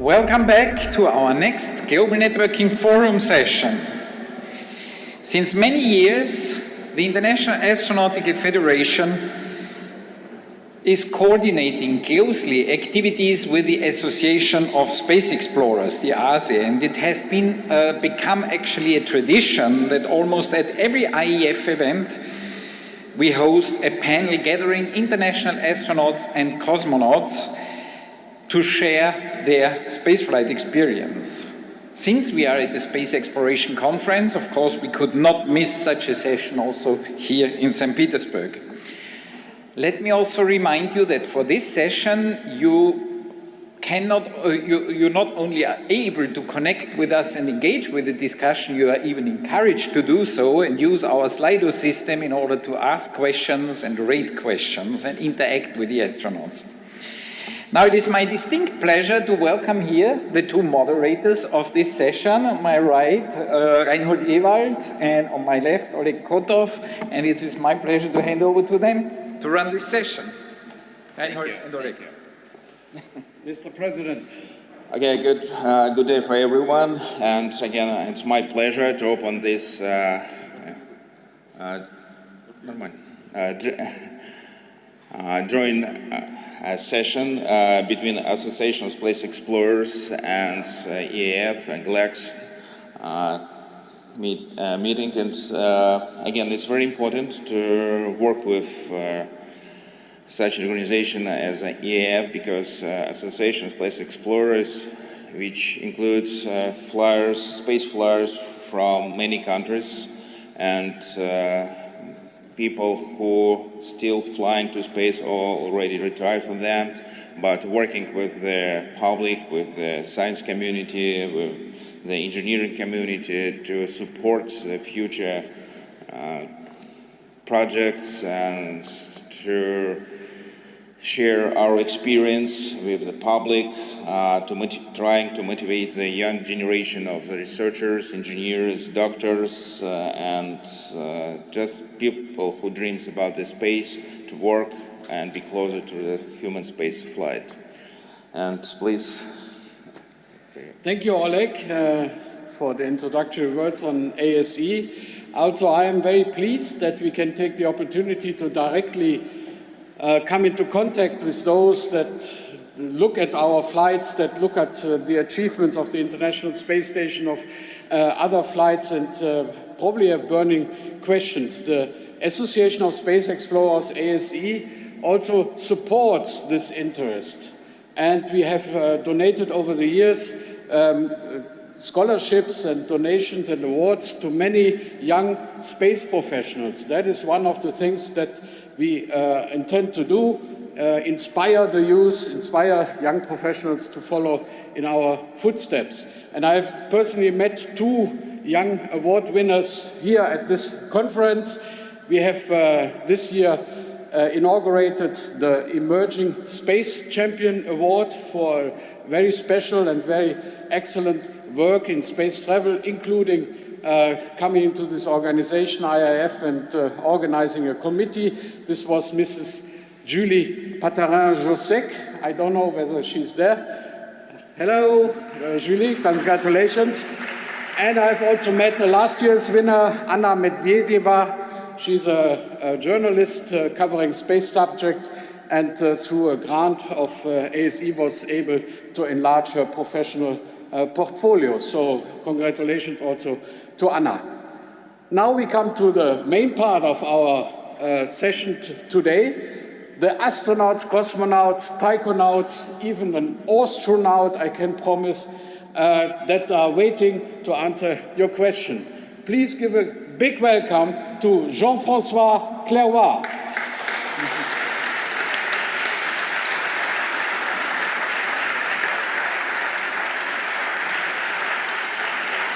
Welcome back to our next Global Networking Forum session. Since many years, the International Astronautical Federation is coordinating closely activities with the Association of Space Explorers, the IAF-ASE, and it has become actually a tradition that almost at every IAF event we host a panel gathering international astronauts and cosmonauts to share their spaceflight experience. Since we are at the Space Exploration Conference, of course, we could not miss such a session also here in St. Petersburg. Let me also remind you that for this session, you not only are able to connect with us and engage with the discussion, you are even encouraged to do so and use our Slido system in order to ask questions and rate questions and interact with the astronauts. Now, it is my distinct pleasure to welcome here the two moderators of this session. On my right, Reinhold Ewald, and on my left, Oleg Kotov, and it is my pleasure to hand over to them to run this session. Reinhold and Oleg. Mr. President. Okay, good day for everyone, and again, it's my pleasure to open this joint session between Association of Space Explorers and IAF and GLEX meeting. And again, it's very important to work with such an organization as IAF because Association of Space Explorers, which includes space flyers from many countries, and people who still flying to space or already retired from that, but working with the public, with the science community, with the engineering community to support the future projects and to share our experience with the public, trying to motivate the young generation of researchers, engineers, doctors, and just people who dreams about the space to work and be closer to the human space flight. And please. Thank you, Oleg, for the introductory words on ASE. Also, I am very pleased that we can take the opportunity to directly come into contact with those that look at our flights, that look at the achievements of the International Space Station, of other flights, and probably have burning questions. The Association of Space Explorers, ASE, also supports this interest. And we have donated over the years scholarships and donations and awards to many young space professionals. That is one of the things that we intend to do, inspire the youth, inspire young professionals to follow in our footsteps. And I've personally met two young award winners here at this conference. We have this year inaugurated the Emerging Space Champion Award for very special and very excellent work in space travel, including coming into this organization, IAF, and organizing a committee. This was Mrs. Julie Patarin-Josek. I don't know whether she's there. Hello, Julie, congratulations. And I've also met last year's winner, Anna Medvedeva. She's a journalist covering space subjects, and through a grant of ASE was able to enlarge her professional portfolio. So congratulations also to Anna. Now we come to the main part of our session today. The astronauts, cosmonauts, taikonauts, even an astronaut, I can promise, that are waiting to answer your question. Please give a big welcome to Jean-François Clairvoy.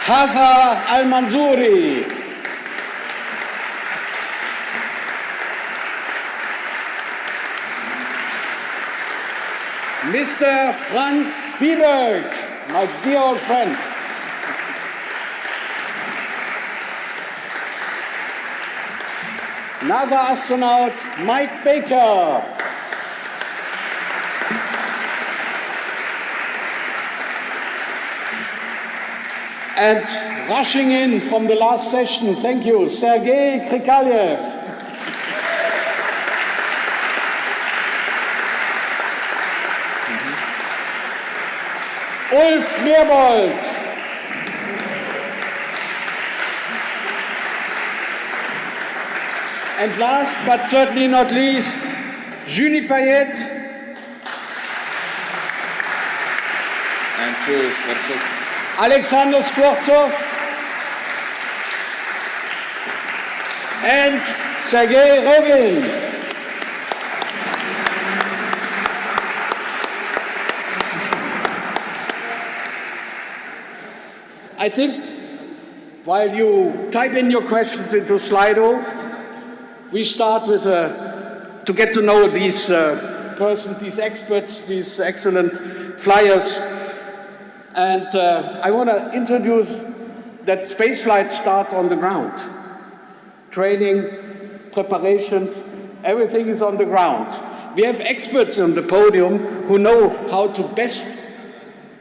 Haza Al-Manzouri. Mr. Franz Fieberg, my dear old friend. NASA astronaut Mike Baker. And rushing in from the last session, thank you, Sergei Krikaliev. Ulf Meerbold. And last but certainly not least, Juni Payet. And true, Skvortsov. Alexander Skvortsov. And Sergei Revin. I think while you type in your questions into Slido, we start with to get to know these persons, these experts, these excellent flyers. And I want to introduce that spaceflight starts on the ground. Training, preparations, everything is on the ground. We have experts on the podium who know how to best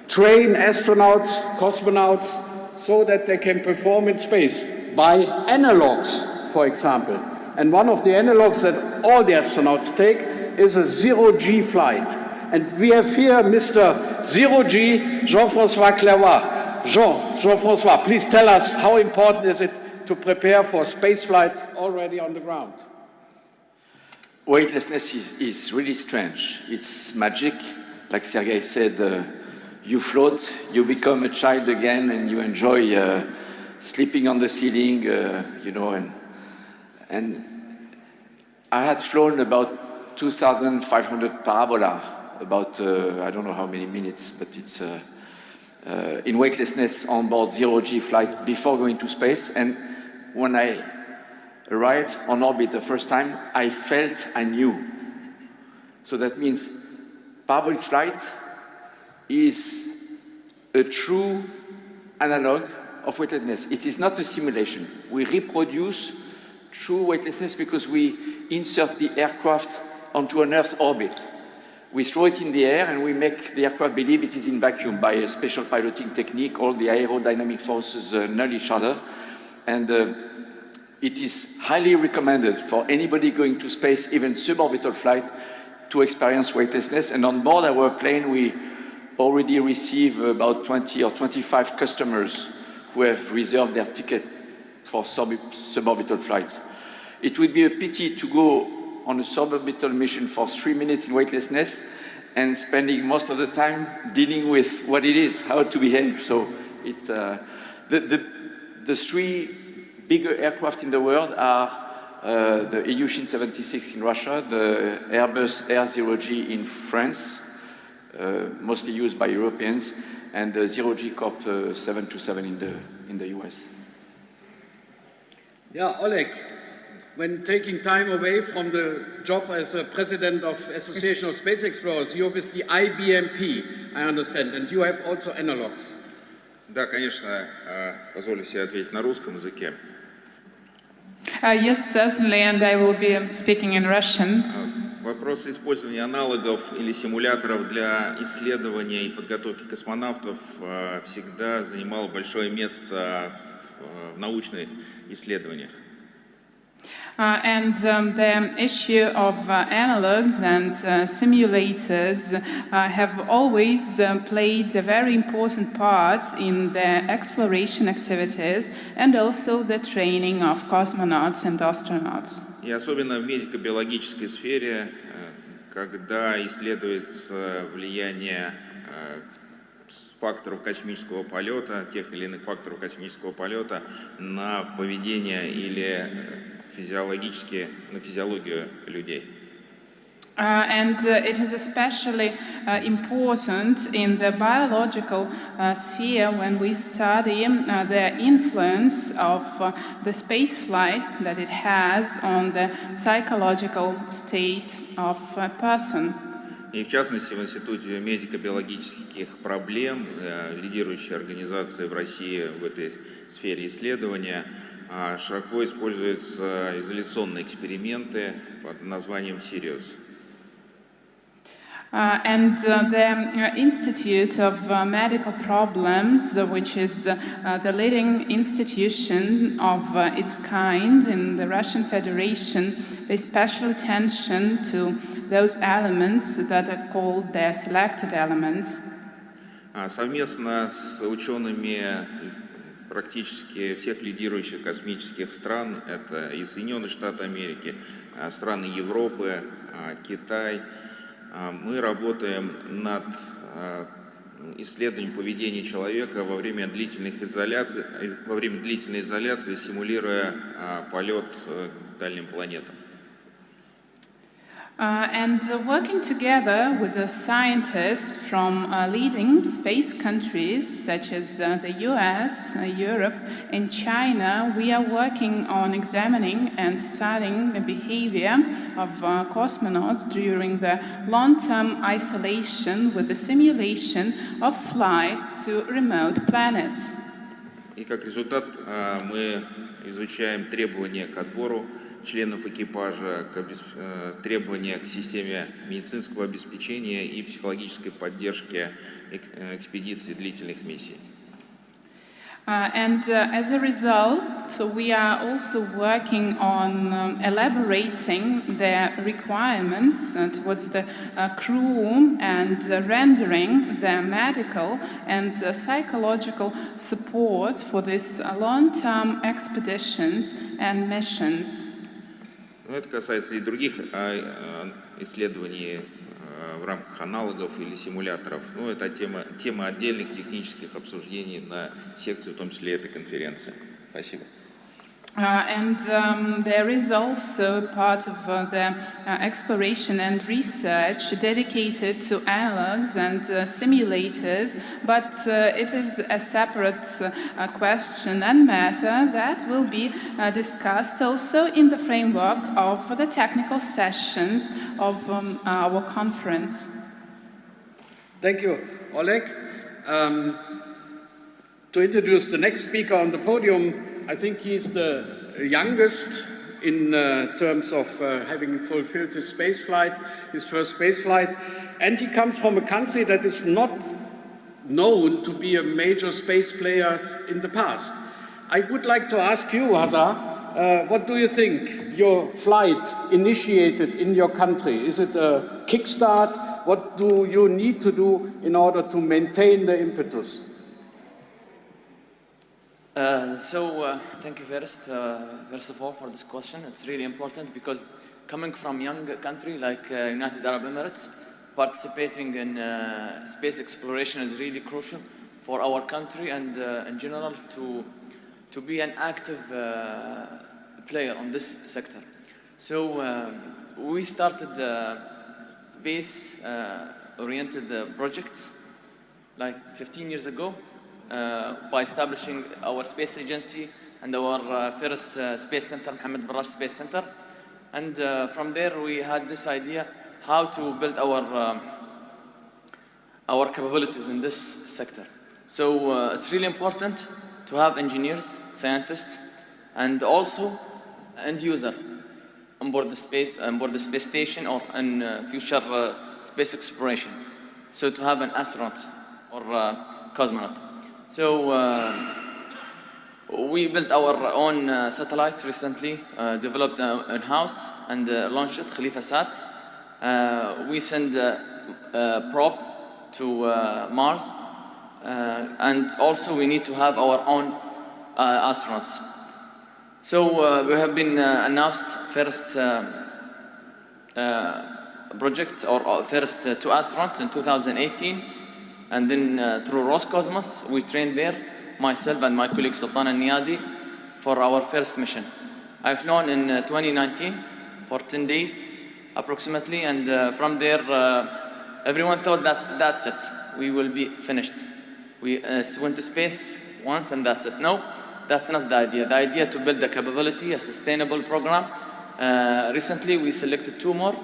train astronauts, cosmonauts, so that they can perform in space by analogs, for example. And one of the analogs that all the astronauts take is a zero-G flight. And we have here Mr. Zero-G, Jean-François Clairvoy. Jean-François, please tell us how important is it to prepare for space flights already on the ground? Weightlessness is really strange. It's magic. Like Sergei said, you float, you become a child again, and you enjoy sleeping on the ceiling, you know. And I had flown about 2,500 parabola, about, I don't know how many minutes, but it's in weightlessness on board zero-G flight before going to space. And when I arrived on orbit the first time, I felt I knew. So that means parabolic flight is a true analog of weightlessness. It is not a simulation. We reproduce true weightlessness because we insert the aircraft onto an Earth orbit. We throw it in the air and we make the aircraft believe it is in vacuum by a special piloting technique. All the aerodynamic forces null each other. And it is highly recommended for anybody going to space, even suborbital flight, to experience weightlessness. And on board our plane, we already receive about 20 or 25 customers who have reserved their ticket for suborbital flights. It would be a pity to go on a suborbital mission for 3 minutes in weightlessness and spending most of the time dealing with what it is, how to behave. So the three bigger aircraft in the world are the Ilyushin 76 in Russia, the Airbus Air Zero-G in France, mostly used by Europeans, and the Zero-G Corp 727 in the US. Yeah, Oleg, when taking time away from the job as a president of Association of Space Explorers, you're with the IBMP, I understand, and you have also analogs. Да, конечно, позволю себе ответить на русском языке. Yes, certainly, and I will be speaking in Russian. Вопрос использования аналогов или симуляторов для исследования и подготовки космонавтов всегда занимал большое место в научных исследованиях. And the issue of analogs and simulators have always played a very important part in the exploration activities and also the training of cosmonauts and astronauts. И особенно в медико-биологической сфере, когда исследуется влияние факторов космического полета, тех или иных факторов космического полета на поведение или на физиологию людей. And it is especially important in the biological sphere when we study the influence of the space flight that it has on the psychological state of a person. И в частности в Институте медико-биологических проблем, лидирующей организации в России в этой сфере исследования, широко используются изоляционные эксперименты под названием Sirius. The Institute of Medical Problems, which is the leading institution of its kind in the Russian Federation, pays special attention to those elements that are called their selected elements. Совместно с учеными практически всех лидирующих космических стран, это и Соединенные Штаты Америки, страны Европы, Китай, мы работаем над исследованием поведения человека во время длительной изоляции, симулируя полет к дальним планетам. Working together with the scientists from leading space countries such as the US, Europe, and China, we are working on examining and studying the behavior of cosmonauts during the long-term isolation with the simulation of flights to remote planets. И как результат мы изучаем требования к отбору членов экипажа, требования к системе медицинского обеспечения и психологической поддержки экспедиций длительных миссий. As a result, we are also working on elaborating the requirements towards the crew and rendering the medical and psychological support for these long-term expeditions and missions. Это касается и других исследований в рамках аналогов или симуляторов. Но это тема отдельных технических обсуждений на секции, в том числе этой конференции. Спасибо. There is also part of the exploration and research dedicated to analogs and simulators, but it is a separate question and matter that will be discussed also in the framework of the technical sessions of our conference. Thank you, Oleg. To introduce the next speaker on the podium, I think he's the youngest in terms of having fulfilled his first space flight, and he comes from a country that is not known to be a major space player in the past. I would like to ask you, Hazar, what do you think your flight initiated in your country? Is it a kickstart? What do you need to do in order to maintain the impetus? Thank you first of all for this question. It's really important because coming from a young country like United Arab Emirates, participating in space exploration is really crucial for our country and in general to be an active player on this sector. So we started space-oriented projects like 15 years ago. By establishing our space agency and our first space center, Mohammed bin Rashid Space Center. And from there we had this idea how to build our capabilities in this sector. So it's really important to have engineers, scientists, and also end user on board the space station or in future space exploration. So to have an astronaut or cosmonaut. So we built our own satellites recently, developed in-house and launched it, Khalifa-Sat. We send probes to Mars, and also we need to have our own astronauts. So we have been announced first project or first two astronauts in 2018. And then through Roscosmos, we trained there, myself and my colleague Sultan al-Niyadi, for our first mission. I've flown in 2019 for 10 days approximately, and from there everyone thought that that's it, we will be finished. We went to space once and that's it. No, that's not the idea. The idea to build a capability, a sustainable program. Recently we selected two more,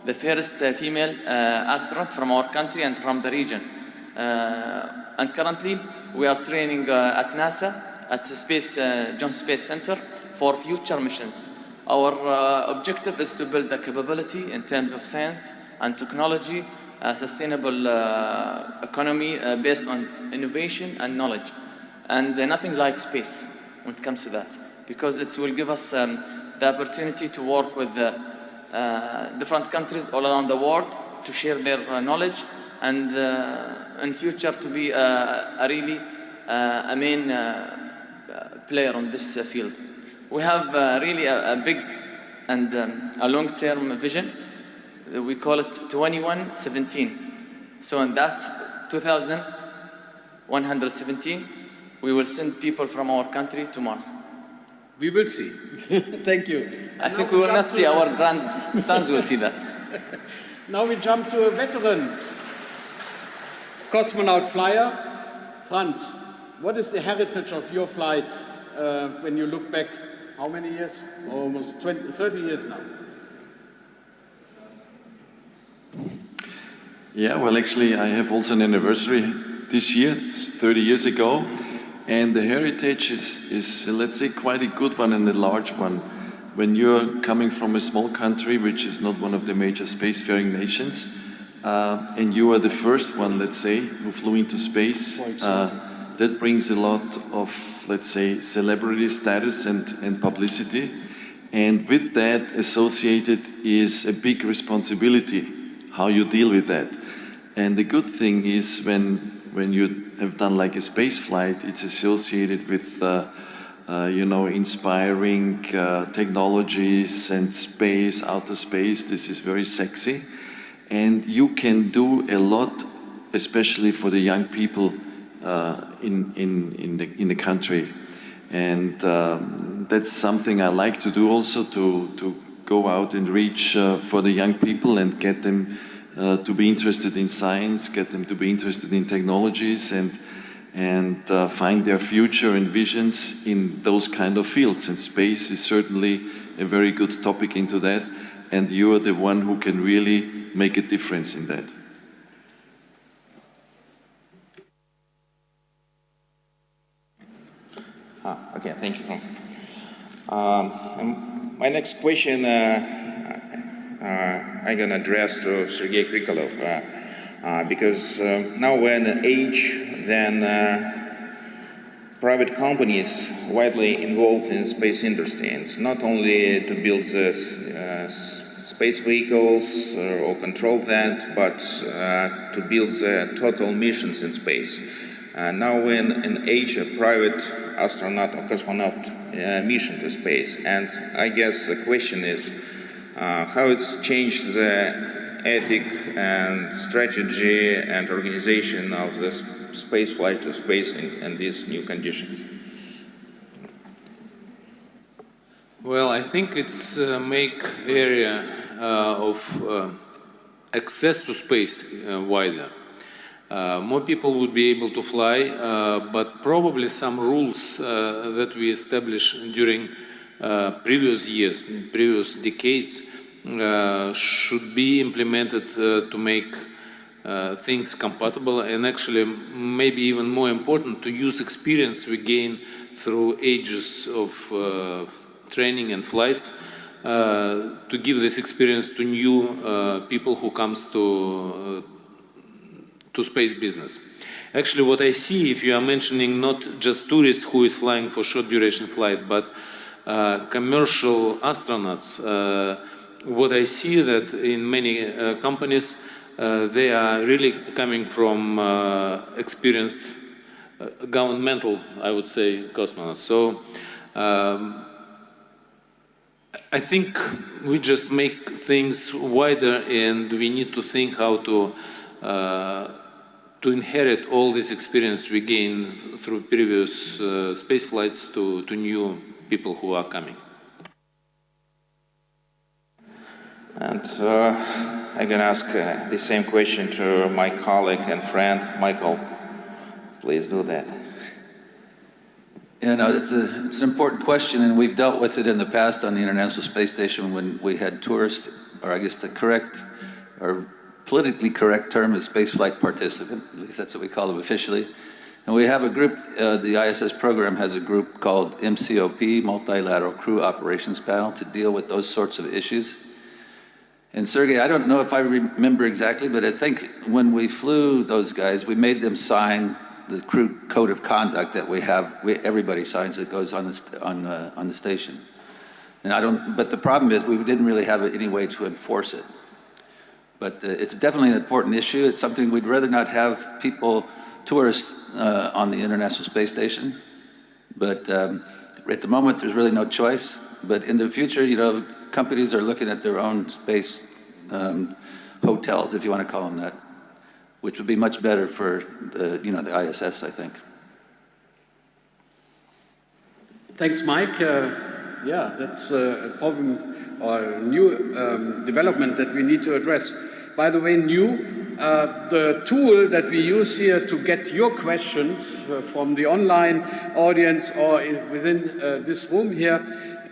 the first female astronaut from our country and from the region. And currently we are training at NASA, at the Johnson Space Center for future missions. Our objective is to build a capability in terms of science and technology a sustainable economy based on innovation and knowledge. And nothing like space when it comes to that, because it will give us the opportunity to work with different countries all around the world to share their knowledge, and in future to be a really a main player on this field. We have really a big and a long-term vision. We call it 2117. So in that 2117, we will send people from our country to Mars. We will see. Thank you. I think we will not see, our grandsons will see that. Now we jump to a veteran cosmonaut flyer. Franz, what is the heritage of your flight when you look back? How many years? Almost 30 years now. Yeah, well, actually, I have also an anniversary this year. It's 30 years ago. And the heritage is, let's say, quite a good one and a large one. When you're coming from a small country, which is not one of the major spacefaring nations, and you are the first one, let's say, who flew into space, that brings a lot of, let's say, celebrity status and publicity. And with that associated is a big responsibility, how you deal with that. And the good thing is when you have done like a space flight, it's associated with, you know, inspiring technologies and space, outer space. This is very sexy. And you can do a lot, especially for the young people in the country. And that's something I like to do also, to go out and reach for the young people and get them to be interested in science, get them to be interested in technologies, and find their future and visions in those kind of fields. And space is certainly a very good topic into that, and you are the one who can really make a difference in that. Okay, thank you. My next question I'm going to address to Sergei Krikalev, because now we're in an age then private companies widely involved in space industry. And it's not only to build the space vehicles or control that, but to build the total missions in space. Now we're in an age of private astronaut or cosmonaut mission to space. And I guess the question is, how it's changed the ethic and strategy and organization of the space flight to space in these new conditions? Well, I think it's make area of access to space wider. More people would be able to fly, but probably some rules that we established during previous years, previous decades, should be implemented to make things compatible, and actually maybe even more important, to use experience we gain through ages of training and flights, to give this experience to new people who comes to space business. Actually, what I see, if you are mentioning not just tourists who is flying for short duration flight, but commercial astronauts, what I see that in many companies, they are really coming from experienced governmental, I would say, cosmonauts. So I think we just make things wider, and we need to think how to inherit all this experience we gain through previous space flights to new people who are coming. And I'm going to ask the same question to my colleague and friend, Michael. Please do that. Yeah, no, it's an important question, and we've dealt with it in the past on the International Space Station when we had tourists, or I guess the correct, or politically correct term is spaceflight participant, at least that's what we call them officially. And we have a group, the ISS program has a group called MCOP, Multilateral Crew Operations Panel, to deal with those sorts of issues. And Sergey, I don't know if I remember exactly, but I think when we flew those guys, we made them sign the crew code of conduct that we have. Everybody signs that goes on the station. And but the problem is we didn't really have any way to enforce it. But it's definitely an important issue. It's something we'd rather not have tourists on the International Space Station. But at the moment, there's really no choice. But in the future, you know, companies are looking at their own space hotels, if you want to call them that, which would be much better for the ISS, I think. Thanks, Mike. Yeah, that's a problem or a new development that we need to address. By the way, the tool that we use here to get your questions from the online audience or within this room here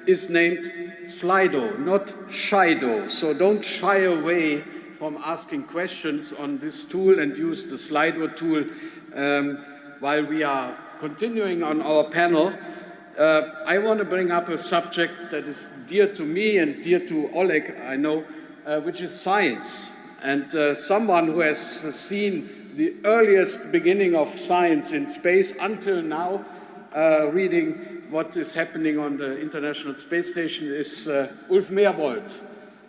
is named Slido, not Shido. So don't shy away from asking questions on this tool and use the Slido tool while we are continuing on our panel. I want to bring up a subject that is dear to me and dear to Oleg, I know, which is science. And someone who has seen the earliest beginning of science in space until now, reading what is happening on the International Space Station is Ulf Merbold.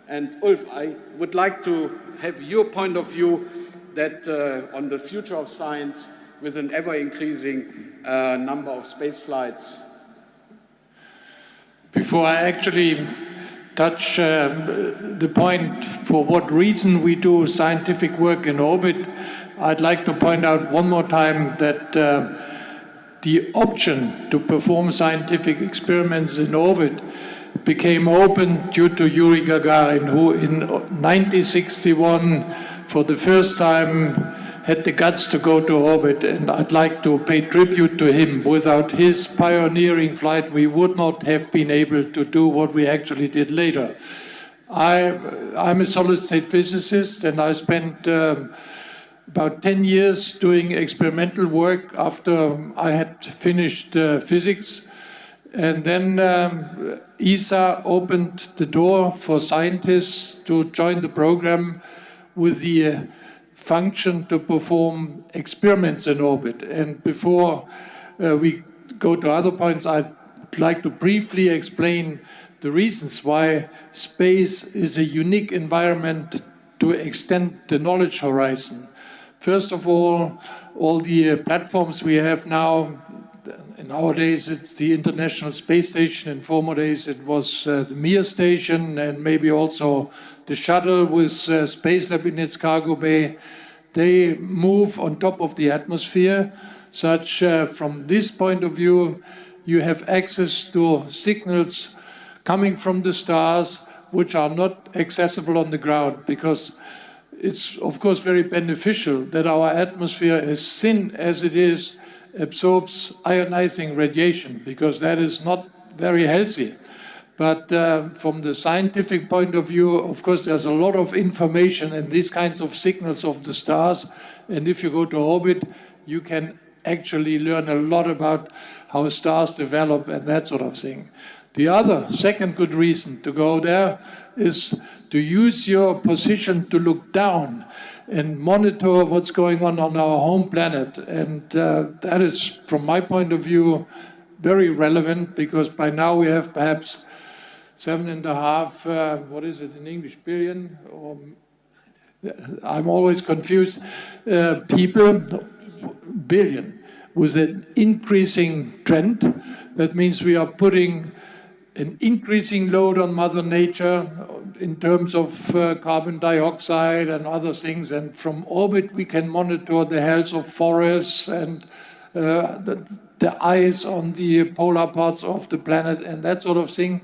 And Ulf, I would like to have your point of view that on the future of science with an ever-increasing number of space flights. Before I actually touch the point for what reason we do scientific work in orbit, I'd like to point out one more time that the option to perform scientific experiments in orbit became open due to Yuri Gagarin, who in 1961, for the first time, had the guts to go to orbit, and I'd like to pay tribute to him. Without his pioneering flight, we would not have been able to do what we actually did later. I'm a solid-state physicist, and I spent about 10 years doing experimental work after I had finished physics. And then ESA opened the door for scientists to join the program with the function to perform experiments in orbit. And before we go to other points, I'd like to briefly explain the reasons why space is a unique environment to extend the knowledge horizon. First of all the platforms we have now, nowadays it's the International Space Station, in former days it was the Mir station, and maybe also the shuttle with Spacelab in its cargo bay. They move on top of the atmosphere, such from this point of view, you have access to signals coming from the stars which are not accessible on the ground, because it's of course very beneficial that our atmosphere, as thin as it is, absorbs ionizing radiation, because that is not very healthy. But from the scientific point of view, of course, there's a lot of information in these kinds of signals of the stars. And if you go to orbit, you can actually learn a lot about how stars develop and that sort of thing. The second good reason to go there is to use your position to look down and monitor what's going on our home planet. And that is, from my point of view, very relevant, because by now we have perhaps 7.5, what is it in English, billion? Or, I'm always confused. Billion, with an increasing trend. That means we are putting an increasing load on Mother Nature in terms of carbon dioxide and other things. And from orbit, we can monitor the health of forests and the ice on the polar parts of the planet and that sort of thing,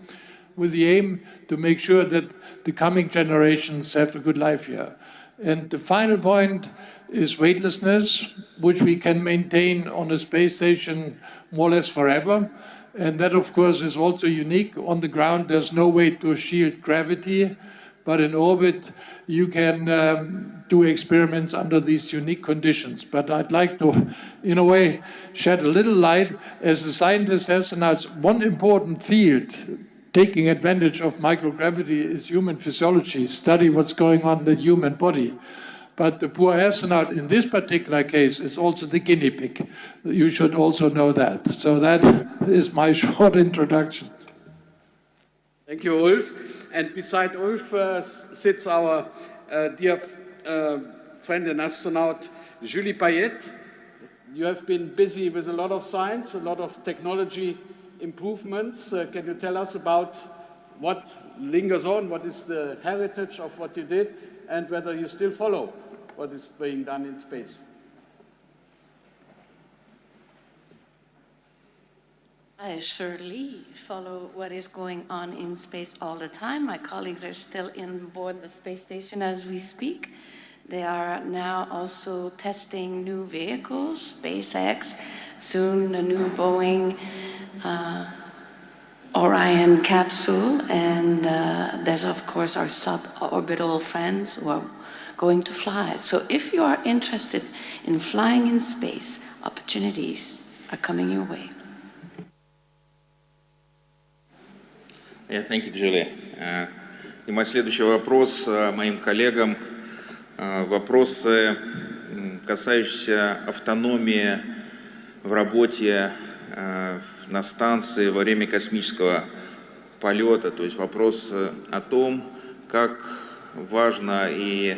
with the aim to make sure that the coming generations have a good life here. And the final point is weightlessness, which we can maintain on a space station more or less forever. And that, of course, is also unique. On the ground, there's no way to shield gravity, but in orbit, you can do experiments under these unique conditions. But I'd like to, in a way, shed a little light. As a scientist, there's one important field taking advantage of microgravity is human physiology, study what's going on in the human body. But the poor astronaut in this particular case is also the guinea pig. You should also know that. So that is my short introduction. Thank you, Ulf. And beside Ulf sits our dear friend and astronaut, Julie Payet. You have been busy with a lot of science, a lot of technology improvements. Can you tell us about what lingers on, what is the heritage of what you did, and whether you still follow what is being done in space? I surely follow what is going on in space all the time. My colleagues are still on board the space station as we speak. They are now also testing new vehicles, SpaceX, soon a new Boeing Orion capsule, and there's of course our suborbital friends who are going to fly. So if you are interested in flying in space, opportunities are coming your way. Yeah, thank you, Julia. И мой следующий вопрос моим коллегам. Вопросы, касающиеся автономии в работе на станции во время космического полета. То есть вопрос о том, как важно и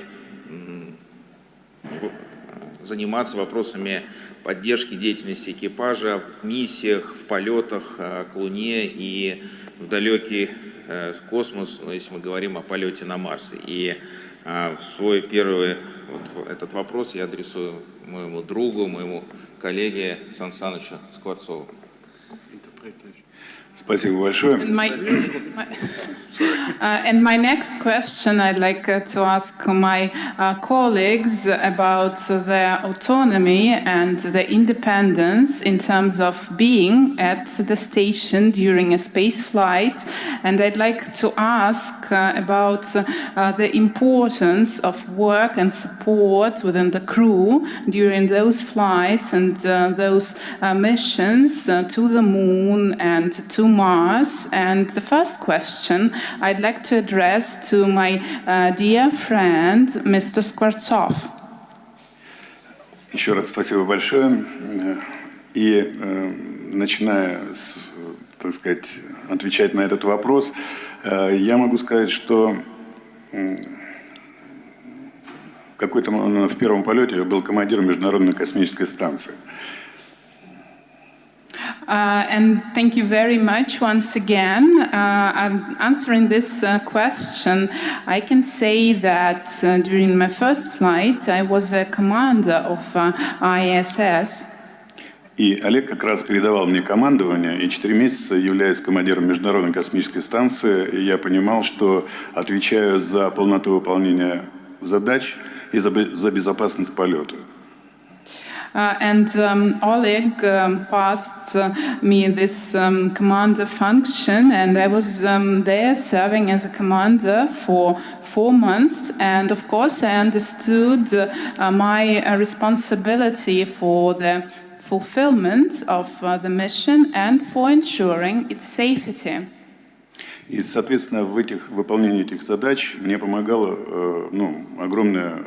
заниматься вопросами поддержки деятельности экипажа в миссиях, в полетах к Луне и в далекий космос, если мы говорим о полете на Марс. И свой первый этот вопрос я адресую моему другу, моему коллеге Сан Санычу Скворцову. Спасибо большое. And my next question, I'd like to ask my colleagues about their autonomy and their independence in terms of being at the station during a space flight. And I'd like to ask about the importance of work and support within the crew during those flights and those missions to the moon and to Mars. And the first question I'd like to address to my dear friend, Mr. Skvortsov. Еще раз спасибо большое. И начиная, так сказать, отвечать на этот вопрос, я могу сказать, что в первом полете я был командиром Международной космической станции. And thank you very much once again. Answering this question, I can say that during my first flight, I was a commander of IAF-ASE. И Олег как раз передавал мне командование, и 4 месяца, являясь командиром Международной космической станции, я понимал, что отвечаю за полноту выполнения задач и за безопасность полета. And Oleg passed me this commander function, and I was there serving as a commander for 4 months. And of course, I understood my responsibility for the fulfillment of the mission and for ensuring its safety. И, соответственно, в выполнении этих задач мне помогала, огромная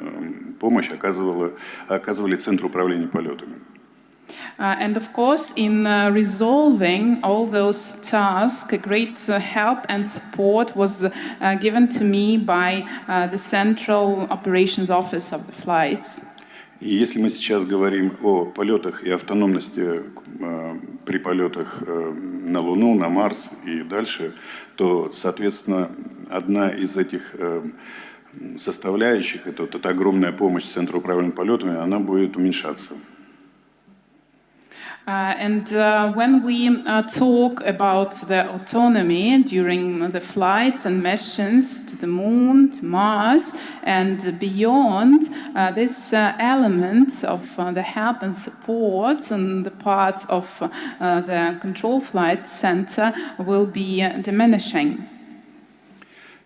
помощь оказывали Центр управления полетами. And of course, in resolving all those tasks, a great help and support was given to me by the Central Operations Office of the flights. И если мы сейчас говорим о полетах и автономности при полетах на Луну, на Марс и дальше, то, соответственно, одна из этих составляющих, это вот эта огромная помощь Центру управления полетами, она будет уменьшаться. And when we talk about the autonomy during the flights and missions to the moon, to Mars, and beyond, this element of the help and support on the part of the Control Flight Center will be diminishing.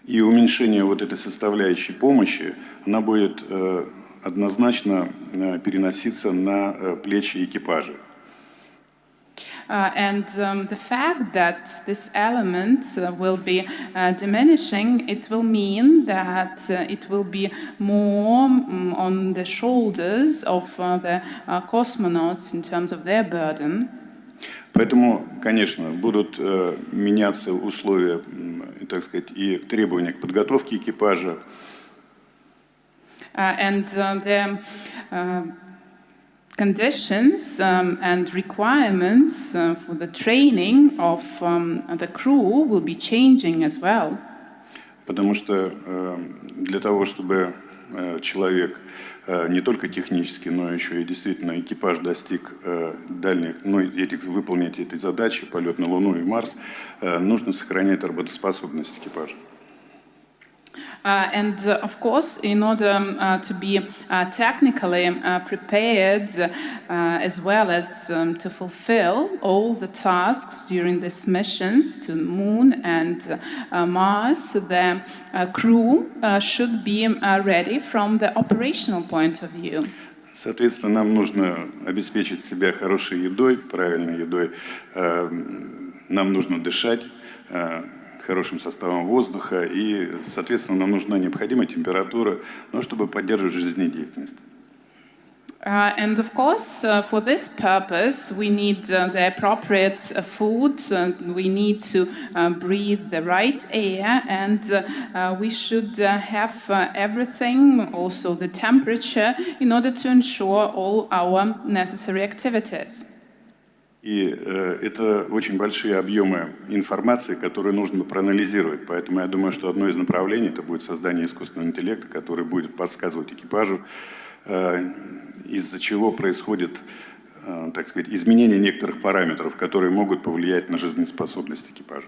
И уменьшение вот этой составляющей помощи, она будет однозначно переноситься на плечи экипажа. The fact that this element will be diminishing, it will mean that it will be more on the shoulders of the cosmonauts in terms of their burden. Поэтому, конечно, будут меняться условия, так сказать, и требования к подготовке экипажа. The conditions and requirements for the training of the crew will be changing as well. Потому что для того, чтобы человек не только технически, но еще и действительно экипаж достиг дальних, выполнить эти задачи, полет на Луну и Марс, нужно сохранять работоспособность экипажа. Of course, in order to be technically prepared as well as to fulfill all the tasks during these missions to Moon and Mars, the crew should be ready from the operational point of view. Соответственно, нам нужно обеспечить себя хорошей едой, правильной едой. Нам нужно дышать хорошим составом воздуха, и, соответственно, нам нужна необходимая температура, чтобы поддерживать жизнедеятельность. And of course, for this purpose, we need the appropriate food, we need to breathe the right air, and we should have everything, also the temperature, in order to ensure all our necessary activities. И это очень большие объемы информации, которые нужно проанализировать. Поэтому я думаю, что одно из направлений это будет создание искусственного интеллекта, который будет подсказывать экипажу, из-за чего происходит, так сказать, изменение некоторых параметров, которые могут повлиять на жизнеспособность экипажа.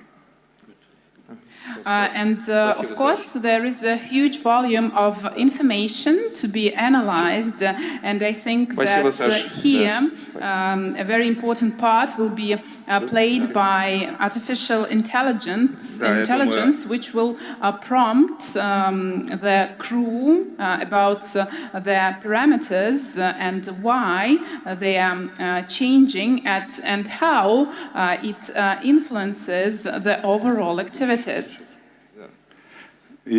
Of course, there is a huge volume of information to be analyzed, and I think that here a very important part will be played by artificial intelligence, which will prompt the crew about the parameters and why they are changing and how it influences the overall activities. И,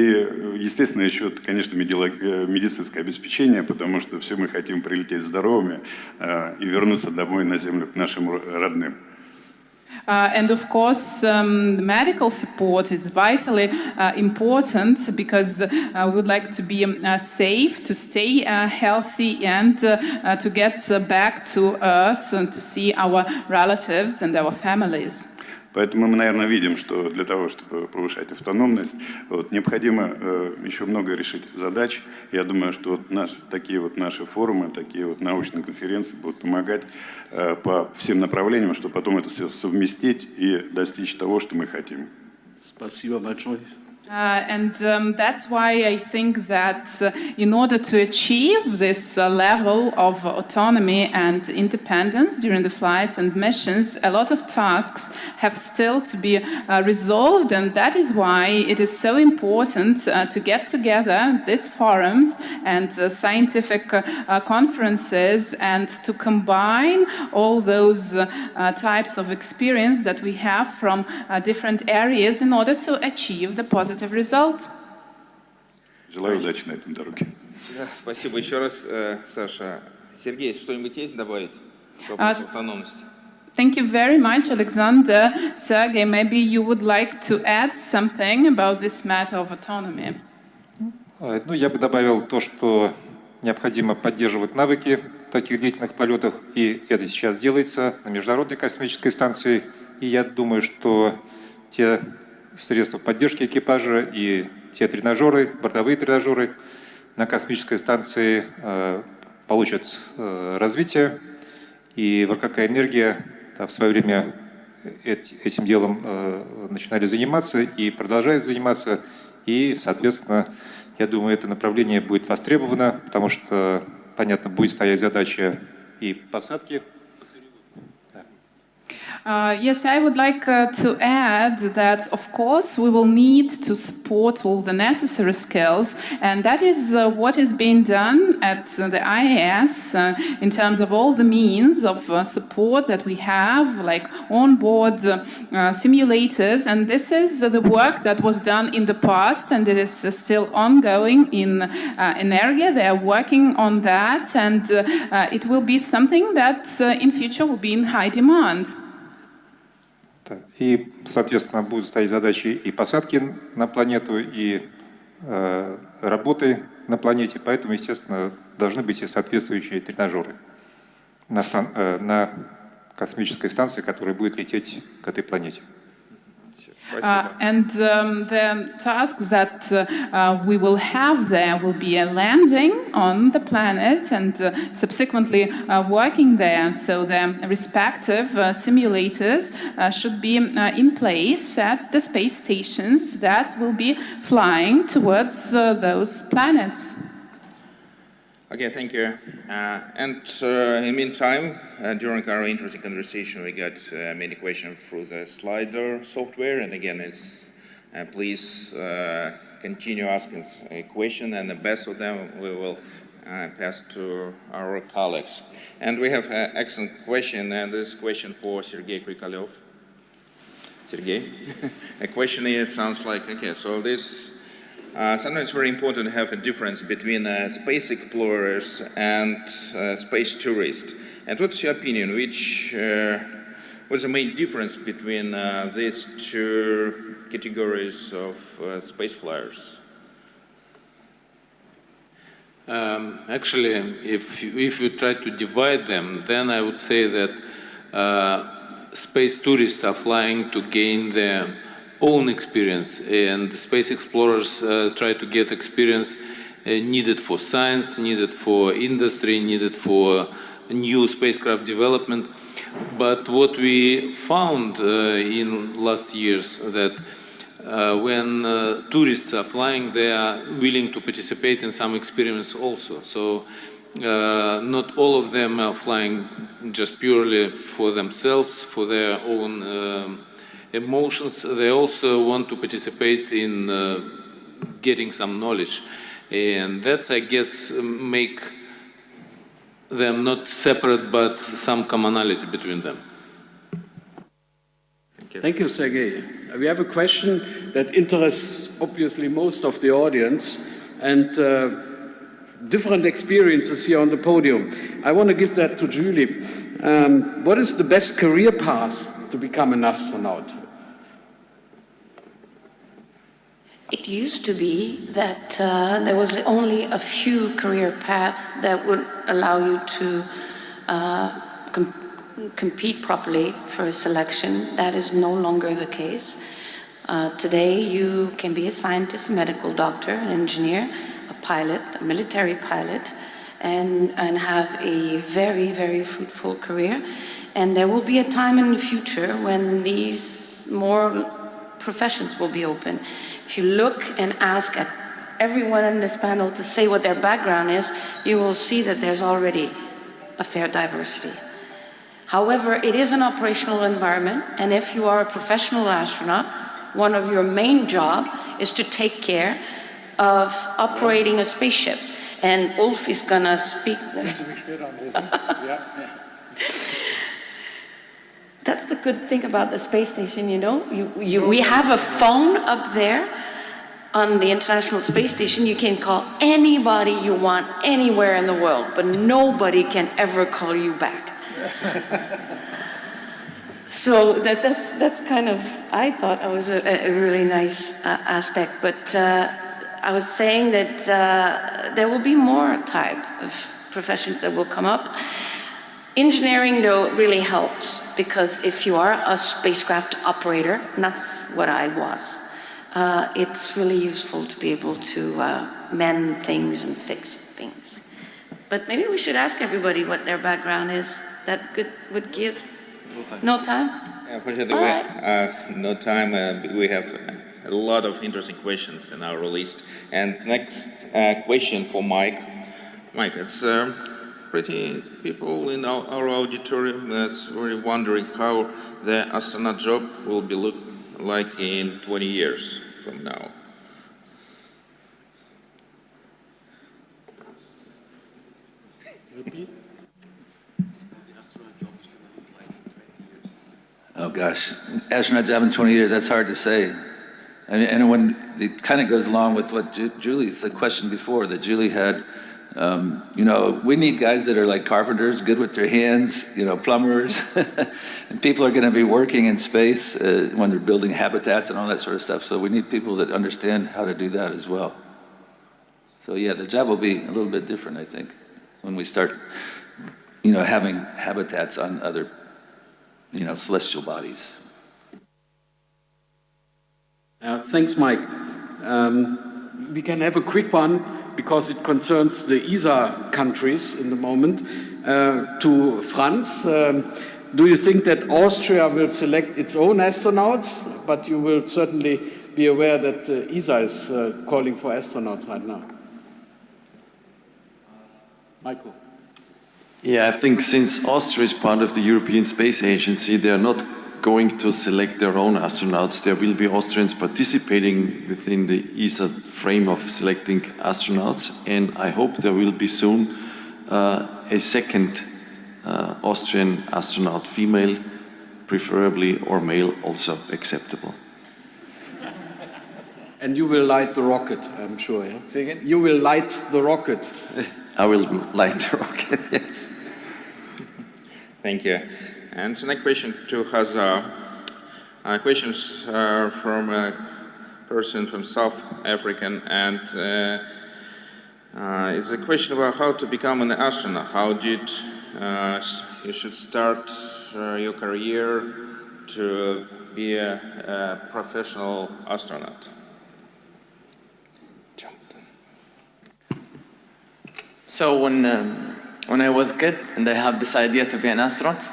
естественно, еще, конечно, медицинское обеспечение, потому что все мы хотим прилететь здоровыми и вернуться домой на Землю к нашим родным. And of course, medical support is vitally important because we would like to be safe, to stay healthy, and to get back to Earth and to see our relatives and our families. Поэтому мы, наверное, видим, что для того, чтобы повышать автономность, необходимо еще много решить задач. Я думаю, что такие наши форумы, такие научные конференции будут помогать по всем направлениям, чтобы потом это все совместить и достичь того, что мы хотим. Спасибо большое. That's why I think that in order to achieve this level of autonomy and independence during the flights and missions, a lot of tasks have still to be resolved, and that is why it is so important to get together these forums and scientific conferences and to combine all those types of experience that we have from different areas in order to achieve the positive result. Желаю удачи на этой дороге. Спасибо еще раз, Саша. Сергей, что-нибудь есть добавить по вопросу автономности? Thank you very much, Alexander. Sergey, maybe you would like to add something about this matter of autonomy. Я бы добавил то, что необходимо поддерживать навыки в таких длительных полетах, и это сейчас делается на Международной космической станции. И я думаю, что те средства поддержки экипажа и те тренажеры, бортовые тренажеры на космической станции получат развитие. И ВКК «Энергия» в свое время этим делом начинали заниматься и продолжают заниматься. И, соответственно, я думаю, это направление будет востребовано, потому что, понятно, будет стоять задача и посадки. Yes, I would like to add that, of course, we will need to support all the necessary skills, and that is what is being done at the IAS in terms of all the means of support that we have, like on-board simulators, and this is the work that was done in the past, and it is still ongoing in Energia. They are working on that, and it will be something that in future will be in high demand. И, соответственно, будут стоять задачи и посадки на планету, и работы на планете, поэтому, естественно, должны быть и соответствующие тренажеры на космической станции, которая будет лететь к этой планете. And the tasks that we will have there will be a landing on the planet and subsequently working there. So the respective simulators should be in place at the space stations that will be flying towards those planets. Okay, thank you. In the meantime, during our interesting conversation, we got many questions through the Slido software. And again, please continue asking a question, and the best of them we will pass to our colleagues. And we have an excellent question, and this question for Sergei Krikalev. Sergei, the question sounds like, okay, so this. Sometimes it's very important to have a difference between space explorers and space tourists. And what's your opinion? What's the main difference between these two categories of space flyers? Actually, if you try to divide them, then I would say that space tourists are flying to gain their own experience, and space explorers try to get experience needed for science, needed for industry, needed for new spacecraft development. But what we found in last years that when tourists are flying, they are willing to participate in some experiments also. So not all of them are flying just purely for themselves, for their own emotions. They also want to participate in getting some knowledge, and that's, I guess, make them not separate but some commonality between them. Thank you, Sergei. We have a question that interests obviously most of the audience, and different experiences here on the podium. I want to give that to Julie. What is the best career path to become an astronaut? It used to be that there was only a few career paths that would allow you to compete properly for a selection. That is no longer the case. Today you can be a scientist, a medical doctor, an engineer, a pilot, a military pilot, and have a very, very fruitful career. And there will be a time in the future when these more professions will be open. If you look and ask at everyone in this panel to say what their background is, you will see that there's already a fair diversity. However, it is an operational environment, and if you are a professional astronaut, one of your main job is to take care of operating a spaceship. And Ulf is gonna speak. That's the good thing about the space station, you know? We have a phone up there on the International Space Station. You can call anybody you want anywhere in the world, but nobody can ever call you back. So that's kind of, I thought it was a really nice aspect. But I was saying that there will be more type of professions that will come up. Engineering, though, really helps, because if you are a spacecraft operator, and that's what I was, it's really useful to be able to mend things and fix things. But maybe we should ask everybody what their background is. That would give? No time? Unfortunately, no time. We have a lot of interesting questions in our list. And next question for Mike. Mike, it's pretty people in our auditorium that's very wondering how the astronaut job will be look like in 20 years from now. Oh gosh, astronaut job in 20 years, that's hard to say. And when it kind of goes along with what the question before that Julie had, you know, we need guys that are like carpenters, good with their hands, you know, plumbers, and people are going to be working in space when they're building habitats and all that sort of stuff. So we need people that understand how to do that as well. So yeah, the job will be a little bit different, I think, when we start, you know, having habitats on other, you know, celestial bodies. Thanks, Mike. We can have a quick one because it concerns the ESA countries in the moment. To Franz, do you think that Austria will select its own astronauts? But you will certainly be aware that ESA is calling for astronauts right now. Michael. Yeah, I think since Austria is part of the European Space Agency, they are not going to select their own astronauts. There will be Austrians participating within the ESA frame of selecting astronauts, and I hope there will be soon a second Austrian astronaut, female, preferably, or male, also acceptable. And you will light the rocket, I'm sure, yeah? Say again? You will light the rocket. I will light the rocket, yes. Thank you. And the next question to Hazar. Questions from a person from South African, and it's a question about how to become an astronaut. How did you should start your career to be a professional astronaut? So when I was a kid and I had this idea to be an astronaut,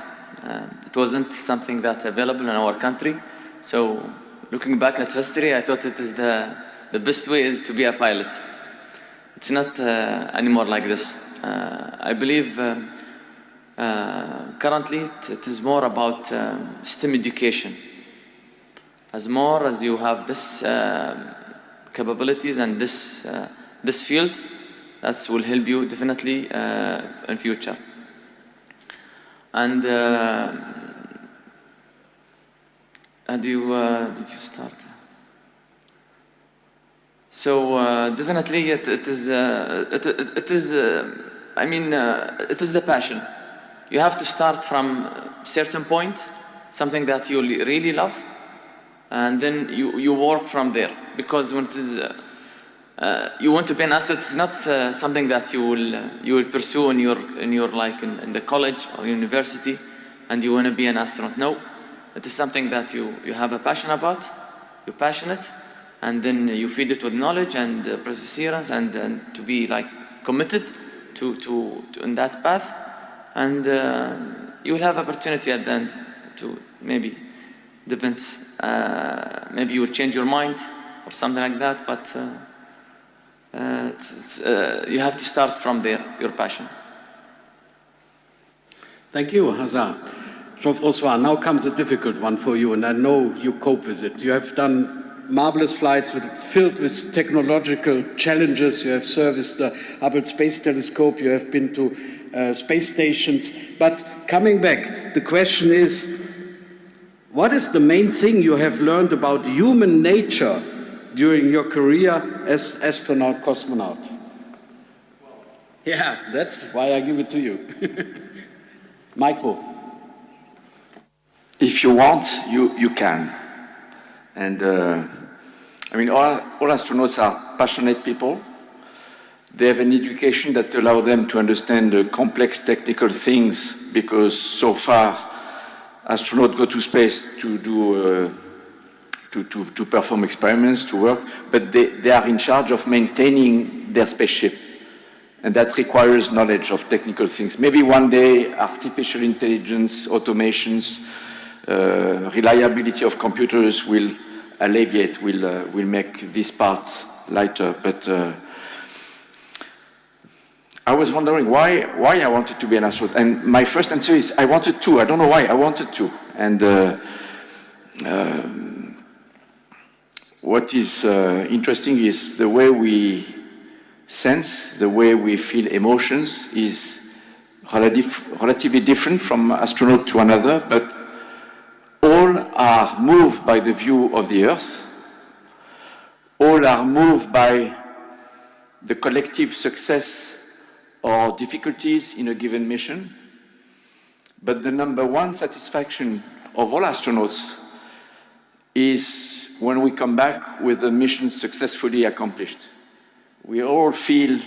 it wasn't something that's available in our country. So looking back at history, I thought it is the best way is to be a pilot. It's not anymore like this. I believe currently it is more about STEM education. As more as you have this capabilities and this field, that will help you definitely in future. And did you start? So definitely it is I mean it is the passion. You have to start from a certain point, something that you really love, and then you work from there. Because when it is you want to be an astronaut, it's not something that you will pursue in your like in the college or university, and you want to be an astronaut. No, it is something that you have a passion about. You're passionate, and then you feed it with knowledge and perseverance, and to be like committed to in that path, and you will have opportunity at the end to maybe depends. Maybe you will change your mind or something like that, but. You have to start from there, your passion. Thank you, Hazar. Jean-François, now comes a difficult one for you, and I know you cope with it. You have done marvelous flights filled with technological challenges. You have serviced the Hubble Space Telescope. You have been to space stations. But coming back, the question is, what is the main thing you have learned about human nature during your career as astronaut, cosmonaut? Yeah, that's why I give it to you. Michael. If you want, you can. And I mean, all astronauts are passionate people. They have an education that allows them to understand the complex technical things, because so far astronauts go to space to do to perform experiments, to work, but they are in charge of maintaining their spaceship. And that requires knowledge of technical things. Maybe one day, artificial intelligence, automations, reliability of computers will alleviate, will make this part lighter. But I was wondering why I wanted to be an astronaut. And my first answer is I wanted to. I don't know why, I wanted to. And what is interesting is the way we sense, the way we feel emotions is relatively different from astronaut to another, but all are moved by the view of the Earth. All are moved by the collective success or difficulties in a given mission. But the number one satisfaction of all astronauts is when we come back with a mission successfully accomplished. We all feel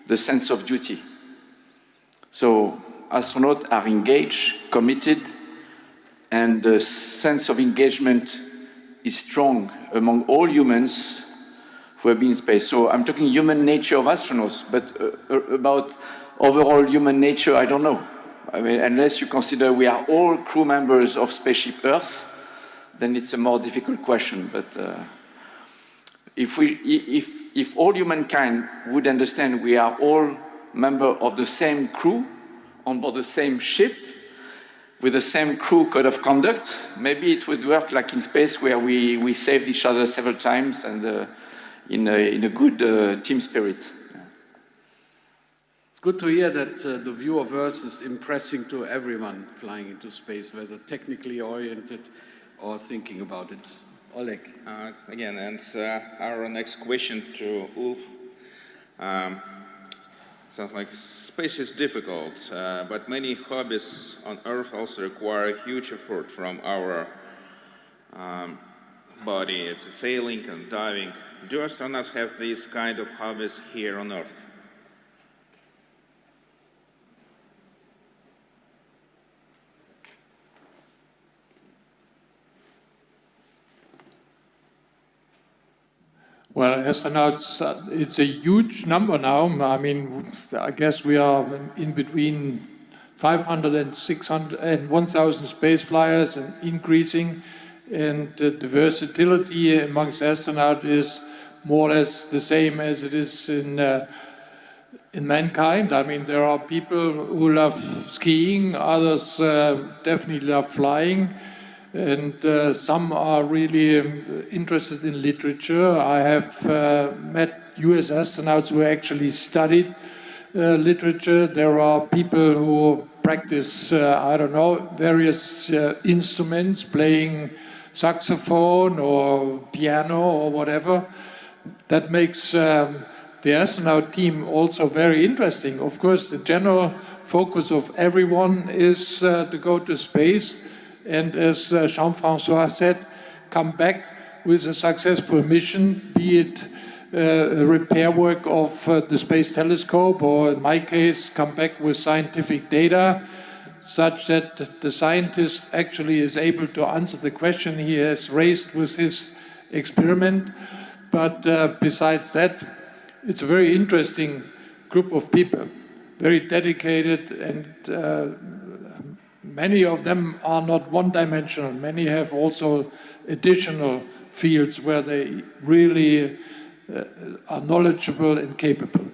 the sense of duty. So astronauts are engaged, committed, and the sense of engagement is strong among all humans who have been in space. So I'm talking human nature of astronauts, but about overall human nature, I don't know. I mean, unless you consider we are all crew members of Spaceship Earth, then it's a more difficult question. But if all humankind would understand we are all members of the same crew on board the same ship, with the same crew code of conduct, maybe it would work like in space where we saved each other several times and in a good team spirit. It's good to hear that the view of Earth is impressing to everyone flying into space, whether technically oriented or thinking about it. Oleg. Again, and our next question to Ulf. Sounds like space is difficult, but many hobbies on Earth also require huge effort from our body. It's sailing and diving. Do astronauts have these kind of hobbies here on Earth? Well, astronauts, it's a huge number now. I mean, I guess we are in between 500 and 600 and 1,000 space flyers and increasing. And the versatility amongst astronauts is more or less the same as it is in mankind. I mean, there are people who love skiing, others definitely love flying. And some are really interested in literature. I have met US astronauts who actually studied literature. There are people who practice, I don't know, various instruments, playing saxophone or piano or whatever. That makes the astronaut team also very interesting. Of course, the general focus of everyone is to go to space. And as Jean-François said, come back with a successful mission, be it repair work of the Space Telescope, or in my case, come back with scientific data, such that the scientist actually is able to answer the question he has raised with his experiment. But besides that, it's a very interesting group of people, very dedicated, and many of them are not one-dimensional. Many have also additional fields where they really are knowledgeable and capable.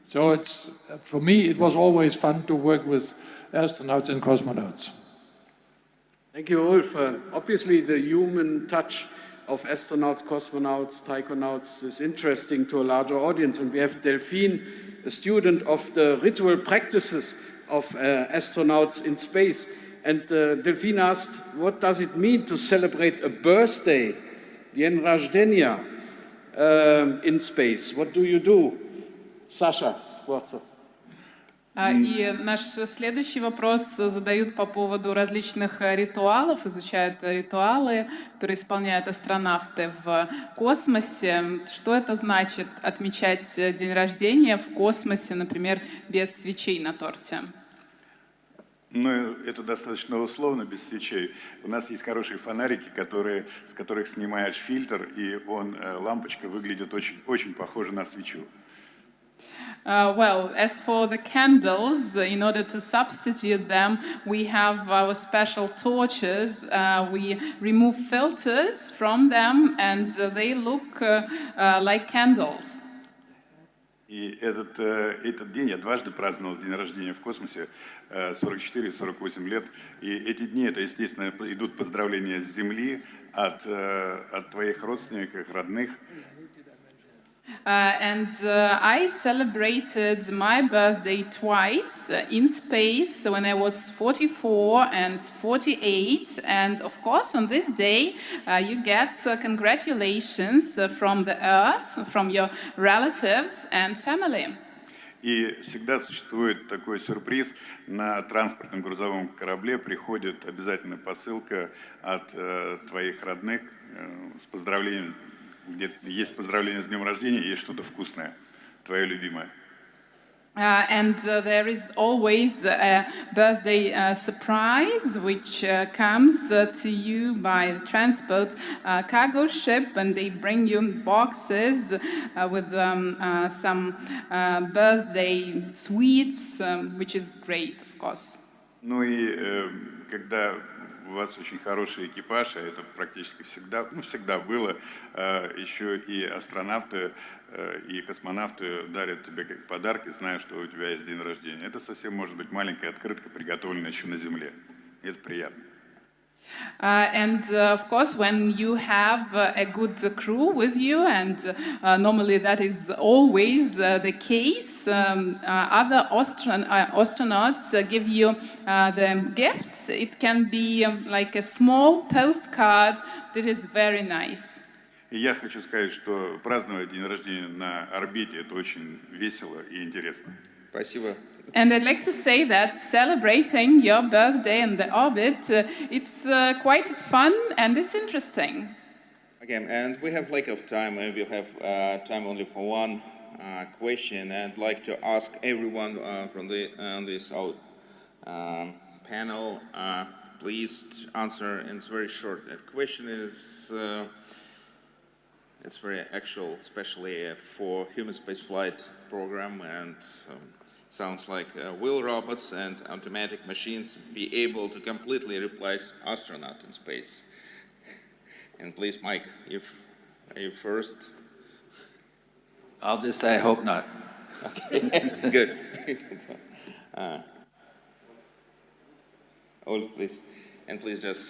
So it's, for me, it was always fun to work with astronauts and cosmonauts. Thank you, Ulf. Obviously, the human touch of astronauts, cosmonauts, taikonauts is interesting to a larger audience. And we have Delphine, a student of the ritual practices of astronauts in space. And Delphine asked, what does it mean to celebrate a birthday, Dien Rождения, in space? What do you do? Sasha Skvortsov. И наш следующий вопрос задают по поводу различных ритуалов, изучают ритуалы, которые исполняют астронавты в космосе. Что это значит отмечать день рождения в космосе, например, без свечей на торте? Ну, это достаточно условно, без свечей. У нас есть хорошие фонарики, с которых снимаешь фильтр, и лампочка выглядит очень похоже на свечу. Well, as for the candles, in order to substitute them, we have our special torches. We remove filters from them, and they look like candles. И этот день я дважды праздновал день рождения в космосе, 44 и 48 лет. И эти дни, это, естественно, идут поздравления с Земли от твоих родственников, родных. I celebrated my birthday twice in space when I was 44 and 48. And of course, on this day, you get congratulations from the Earth, from your relatives and family. И всегда существует такой сюрприз. На транспортном грузовом корабле приходит обязательно посылка от твоих родных с поздравлением. Где есть поздравление с днем рождения, есть что-то вкусное, твое любимое. There is always a birthday surprise which comes to you by the transport cargo ship, and they bring you boxes with some birthday sweets, which is great, of course. Ну и когда у вас очень хороший экипаж, а это практически всегда, всегда было, еще и астронавты и космонавты дарят тебе как подарки, зная, что у тебя есть день рождения. Это совсем может быть маленькая открытка, приготовленная еще на Земле. И это приятно. Of course, when you have a good crew with you, and normally that is always the case, other astronauts give you the gifts. It can be like a small postcard that is very nice. И я хочу сказать, что праздновать день рождения на орбите – это очень весело и интересно. Спасибо. And I'd like to say that celebrating your birthday in the orbit, it's quite fun and it's interesting. Again, and we have lack of time. Maybe we'll have time only for one question. I'd like to ask everyone from this panel, please answer. And it's very short. The question is, it's very actual, especially for human spaceflight program, and sounds like will robots and automatic machines be able to completely replace astronauts in space? And please, Mike, are you first? I'll just say I hope not. Okay, good. Ulf, please. And please just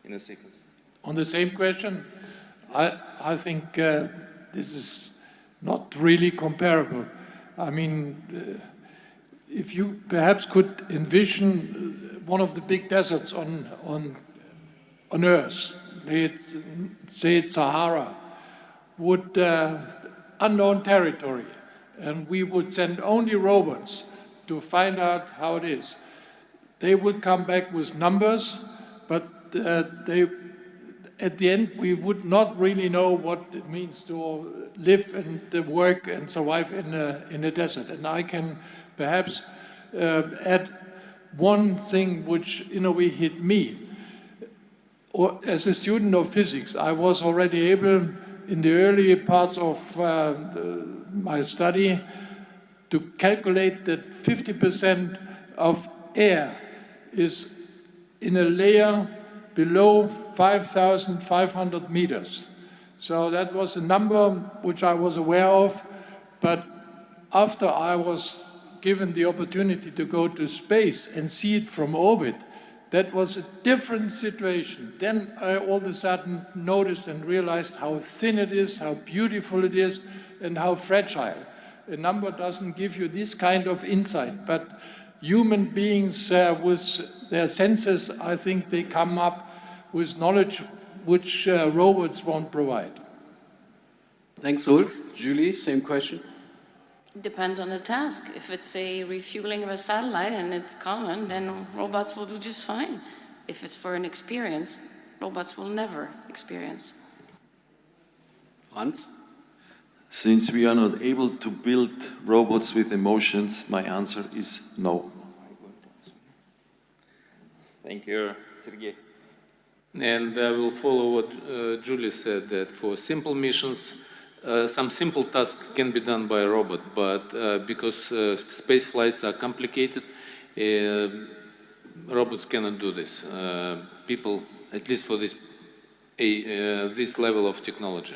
in a sequence. On the same question, I think this is not really comparable. I mean, if you perhaps could envision one of the big deserts on Earth, say it's Sahara, would unknown territory, and we would send only robots to find out how it is. They would come back with numbers, but at the end, we would not really know what it means to live and work and survive in a desert. And I can perhaps add one thing which, in a way, hit me. Or, as a student of physics, I was already able, in the early parts of my study, to calculate that 50% of air is in a layer below 5,500 meters. So that was a number which I was aware of, but after I was given the opportunity to go to space and see it from orbit, that was a different situation. Then I all of a sudden noticed and realized how thin it is, how beautiful it is, and how fragile. A number doesn't give you this kind of insight, but human beings with their senses, I think they come up with knowledge which robots won't provide. Thanks, Ulf. Julie, same question. Depends on the task. If it's a refueling of a satellite and it's common, then robots will do just fine. If it's for an experience, robots will never experience. Hans? Since we are not able to build robots with emotions, my answer is no. Thank you, Sergey. And I will follow what Julie said, that for simple missions, some simple tasks can be done by a robot, but because space flights are complicated, robots cannot do this. People, at least for this level of technology.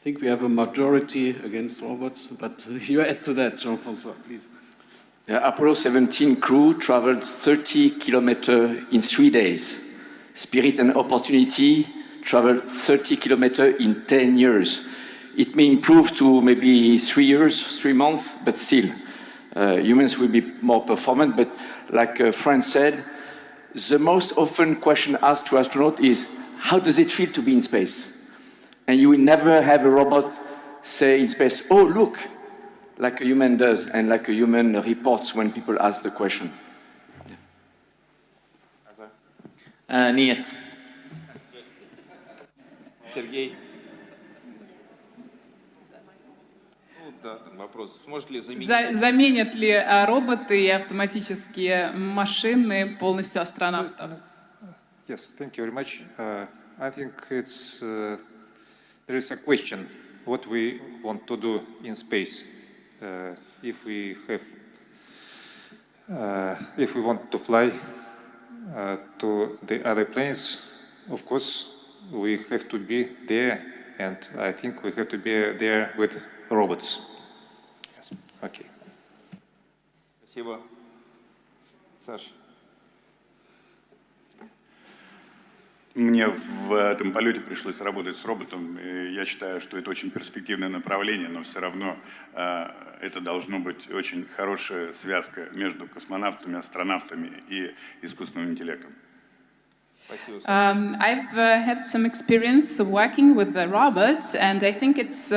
I think we have a majority against robots, but you add to that, Jean-François, please. The Apollo 17 crew traveled 30 kilometers in 3 days. Spirit and Opportunity traveled 30 kilometers in 10 years. It may improve to maybe 3 years, 3 months, but still, humans will be more performant. But like Franz said, the most often question asked to astronauts is, how does it feel to be in space? And you will never have a robot say in space, oh, look, like a human does, and like a human reports when people ask the question. Niyat. Сергей. Да, вопрос. Сможет ли заменить? Заменят ли роботы и автоматические машины полностью астронавтов? Yes, thank you very much. I think there is a question what we want to do in space. If we want to fly to the other planets, of course, we have to be there, and I think we have to be there with robots. Yes. Okay. Спасибо. Саша. Мне в этом полете пришлось работать с роботом. И я считаю, что это очень перспективное направление, но все равно это должно быть очень хорошая связка между космонавтами, астронавтами и искусственным интеллектом. I've had some experience working with the robots, and I think it's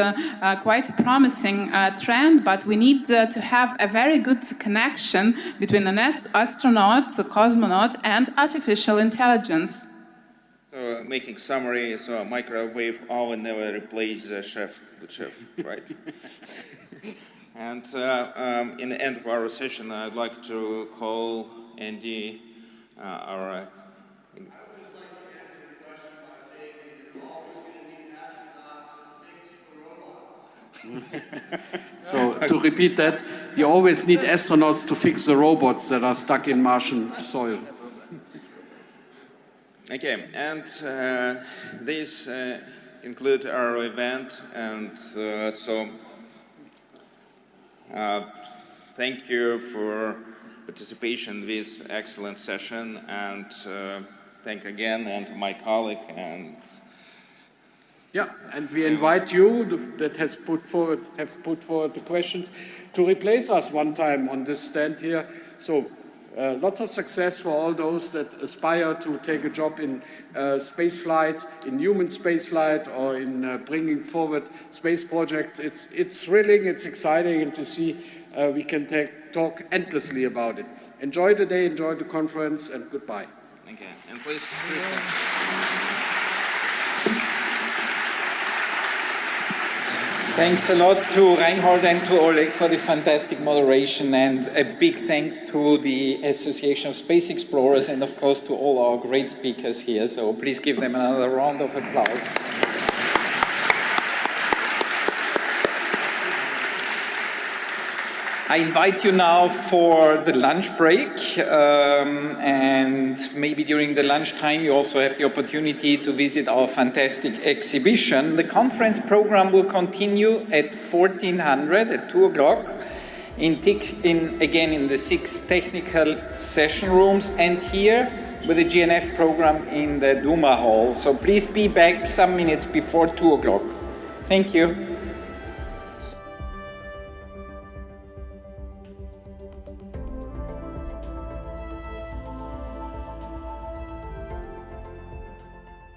quite a promising trend, but we need to have a very good connection between an astronaut, a cosmonaut, and artificial intelligence. So, making summary, so a microwave oven never replaces the chef, good chef, right? And in the end of our session, I'd like to call Andy, our So to repeat that, you always need astronauts to fix the robots that are stuck in Martian soil. Okay, and these include our event, and so thank you for participation in this excellent session, and thank again and my colleague and. Yeah, and we invite you that have put forward the questions to replace us one time on this stand here. So lots of success for all those that aspire to take a job in space flight, in human space flight, or in bringing forward space projects. It's thrilling, it's exciting, and to see we can talk endlessly about it. Enjoy the day, enjoy the conference, and goodbye. Okay, and please. Thanks a lot to Reinhold and to Oleg for the fantastic moderation, and a big thanks to the Association of Space Explorers and of course to all our great speakers here. So please give them another round of applause. I invite you now for the lunch break, and maybe during the lunchtime you also have the opportunity to visit our fantastic exhibition. The conference program will continue at 1400 at 2 o'clock, again in the 6 technical session rooms, and here with the GNF program in the Duma Hall. So please be back some minutes before 2 o'clock. Thank you.